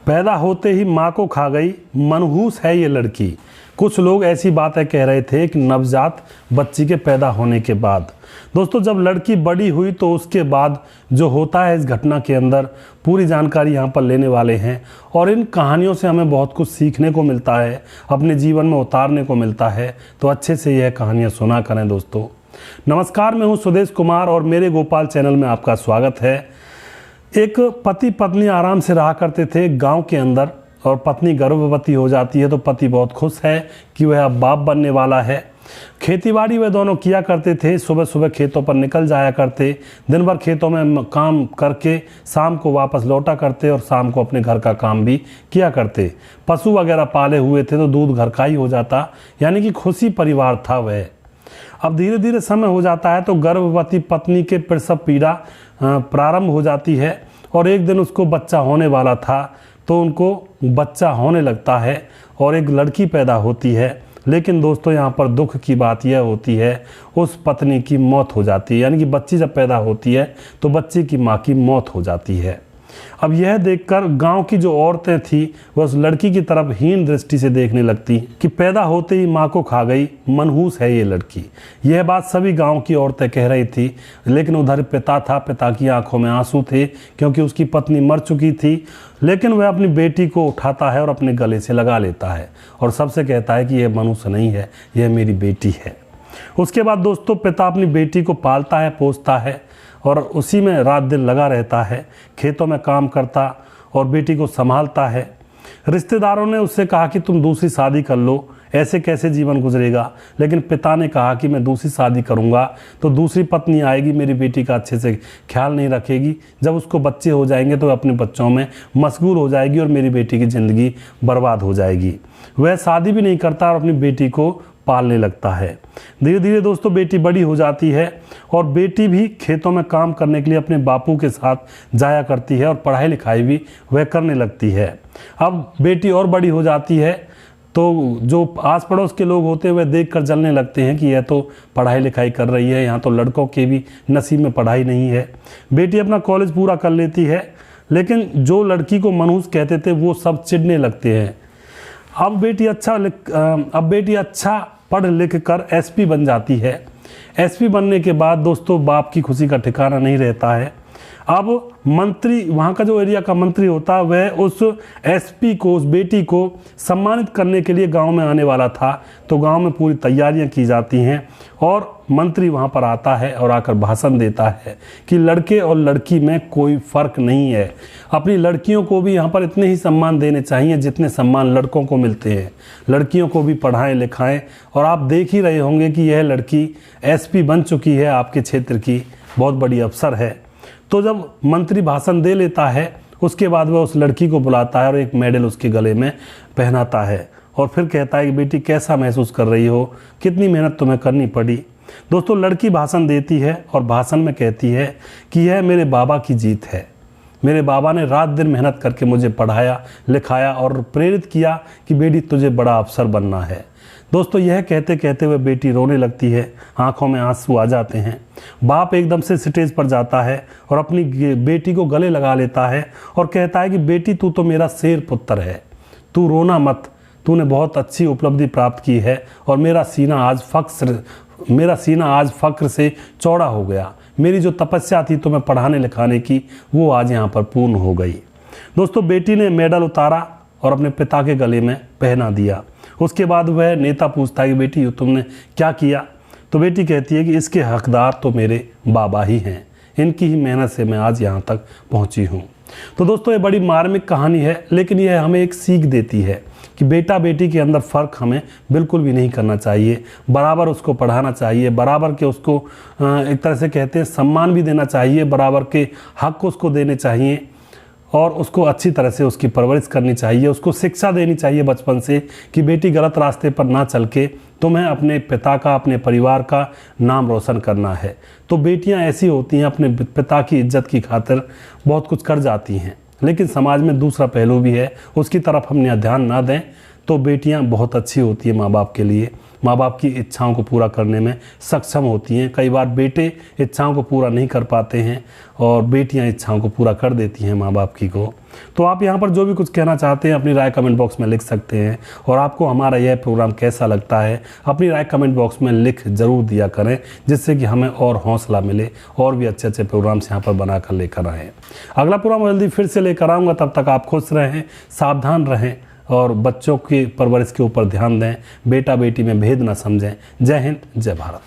पैदा होते ही माँ को खा गई, मनहूस है ये लड़की। कुछ लोग ऐसी बातें कह रहे थे कि नवजात बच्ची के पैदा होने के बाद। दोस्तों, जब लड़की बड़ी हुई तो उसके बाद जो होता है इस घटना के अंदर, पूरी जानकारी यहाँ पर लेने वाले हैं। और इन कहानियों से हमें बहुत कुछ सीखने को मिलता है, अपने जीवन में उतारने को मिलता है। तो अच्छे से यह कहानियाँ सुना करें। दोस्तों नमस्कार, मैं हूँ सुदेश कुमार और मेरे गोपाल चैनल में आपका स्वागत है। एक पति पत्नी आराम से रहा करते थे गांव के अंदर, और पत्नी गर्भवती हो जाती है तो पति बहुत खुश है कि वह अब बाप बनने वाला है। खेतीबाड़ी वे दोनों किया करते थे, सुबह सुबह खेतों पर निकल जाया करते, दिन भर खेतों में काम करके शाम को वापस लौटा करते और शाम को अपने घर का काम भी किया करते। पशु वगैरह पाले हुए थे तो दूध घर का ही हो जाता, यानी कि खुशी परिवार था वह। अब धीरे धीरे समय हो जाता है तो गर्भवती पत्नी के प्रसव पीड़ा प्रारंभ हो जाती है और एक दिन उसको बच्चा होने वाला था तो उनको बच्चा होने लगता है और एक लड़की पैदा होती है। लेकिन दोस्तों यहाँ पर दुख की बात यह होती है, उस पत्नी की मौत हो जाती है, यानी कि बच्ची जब पैदा होती है तो बच्चे की माँ की मौत हो जाती है। अब यह देखकर गांव की जो औरतें थी वह उस लड़की की तरफ हीन दृष्टि से देखने लगती कि पैदा होते ही माँ को खा गई, मनहूस है ये लड़की। यह बात सभी गांव की औरतें कह रही थी, लेकिन उधर पिता था, पिता की आंखों में आंसू थे क्योंकि उसकी पत्नी मर चुकी थी। लेकिन वह अपनी बेटी को उठाता है और अपने गले से लगा लेता है और सबसे कहता है कि यह मनुष्य नहीं है, यह मेरी बेटी है। उसके बाद दोस्तों पिता अपनी बेटी को पालता है, पोसता है और उसी में रात दिन लगा रहता है, खेतों में काम करता और बेटी को संभालता है। रिश्तेदारों ने उससे कहा कि तुम दूसरी शादी कर लो, ऐसे कैसे जीवन गुजरेगा। लेकिन पिता ने कहा कि मैं दूसरी शादी करूंगा तो दूसरी पत्नी आएगी, मेरी बेटी का अच्छे से ख्याल नहीं रखेगी, जब उसको बच्चे हो जाएंगे तो अपने बच्चों में मशगूल हो जाएगी और मेरी बेटी की ज़िंदगी बर्बाद हो जाएगी। वह शादी भी नहीं करता और अपनी बेटी को पालने लगता है। धीरे धीरे दोस्तों बेटी बड़ी हो जाती है और बेटी भी खेतों में काम करने के लिए अपने बापू के साथ जाया करती है और पढ़ाई लिखाई भी वह करने लगती है। अब बेटी और बड़ी हो जाती है तो जो आस पड़ोस के लोग होते हैं वह देखकर जलने लगते हैं कि यह तो पढ़ाई लिखाई कर रही है, यहाँ तो लड़कों के भी नसीब में पढ़ाई नहीं है। बेटी अपना कॉलेज पूरा कर लेती है, लेकिन जो लड़की को मनहूस कहते थे वो सब चिढ़ने लगते हैं। अब बेटी अच्छा पढ़ लिख कर एसपी बन जाती है। एसपी बनने के बाद दोस्तों बाप की खुशी का ठिकाना नहीं रहता है। अब मंत्री, वहाँ का जो एरिया का मंत्री होता है, वह उस एसपी को, उस बेटी को सम्मानित करने के लिए गांव में आने वाला था। तो गांव में पूरी तैयारियां की जाती हैं और मंत्री वहाँ पर आता है और आकर भाषण देता है कि लड़के और लड़की में कोई फ़र्क नहीं है, अपनी लड़कियों को भी यहाँ पर इतने ही सम्मान देने चाहिए जितने सम्मान लड़कों को मिलते हैं। लड़कियों को भी पढ़ाएं लिखाएं। और आप देख ही रहे होंगे कि यह लड़की एसपी बन चुकी है, आपके क्षेत्र की बहुत बड़ी अफसर है। तो जब मंत्री भाषण दे लेता है उसके बाद वह उस लड़की को बुलाता है और एक मेडल उसके गले में पहनाता है और फिर कहता है कि बेटी कैसा महसूस कर रही हो, कितनी मेहनत तुम्हें करनी पड़ी। दोस्तों लड़की भाषण देती है और भाषण में कहती है कि यह मेरे बाबा की जीत है। मेरे बाबा ने रात दिन मेहनत करके मुझे पढ़ाया लिखाया और प्रेरित किया कि बेटी तुझे बड़ा अफसर बनना है। दोस्तों यह कहते कहते हुए बेटी रोने लगती है, आंखों में आंसू आ जाते हैं। बाप एकदम से स्टेज पर जाता है और अपनी बेटी को गले लगा लेता है और कहता है कि बेटी तू तो मेरा शेर पुत्र है, तू रोना मत, तूने बहुत अच्छी उपलब्धि प्राप्त की है और मेरा सीना आज फक्र से चौड़ा हो गया। मेरी जो तपस्या थी तुम्हें पढ़ाने लिखाने की, वो आज यहाँ पर पूर्ण हो गई। दोस्तों बेटी ने मेडल उतारा और अपने पिता के गले में पहना दिया। उसके बाद वह नेता पूछता है कि बेटी तुमने क्या किया। तो बेटी कहती है कि इसके हकदार तो मेरे बाबा ही हैं, इनकी ही मेहनत से मैं आज यहाँ तक पहुँची हूँ। तो दोस्तों ये बड़ी मार्मिक कहानी है, लेकिन यह हमें एक सीख देती है कि बेटा बेटी के अंदर फ़र्क हमें बिल्कुल भी नहीं करना चाहिए। बराबर उसको पढ़ाना चाहिए, बराबर के उसको एक तरह से कहते हैं सम्मान भी देना चाहिए, बराबर के हक उसको देने चाहिए और उसको अच्छी तरह से उसकी परवरिश करनी चाहिए। उसको शिक्षा देनी चाहिए बचपन से कि बेटी गलत रास्ते पर ना चल के तुम्हें अपने पिता का, अपने परिवार का नाम रोशन करना है। तो बेटियां ऐसी होती हैं, अपने पिता की इज्जत की खातिर बहुत कुछ कर जाती हैं, लेकिन समाज में दूसरा पहलू भी है, उसकी तरफ हम ध्यान ना दें तो बेटियां बहुत अच्छी होती है माँ बाप के लिए, माँ बाप की इच्छाओं को पूरा करने में सक्षम होती हैं। कई बार बेटे इच्छाओं को पूरा नहीं कर पाते हैं और बेटियां इच्छाओं को पूरा कर देती हैं माँ बाप की को। तो आप यहाँ पर जो भी कुछ कहना चाहते हैं अपनी राय कमेंट बॉक्स में लिख सकते हैं। और आपको हमारा यह प्रोग्राम कैसा लगता है अपनी राय कमेंट बॉक्स में लिख ज़रूर दिया करें, जिससे कि हमें और हौसला मिले और भी अच्छे अच्छे प्रोग्राम्स यहाँ पर बनाकर लेकर आएँ। अगला प्रोग्राम जल्दी फिर से लेकर आऊँगा, तब तक आप खुश रहें, सावधान रहें और बच्चों की परवरिश के ऊपर ध्यान दें। बेटा बेटी में भेद न समझें। जय हिंद, जय भारत।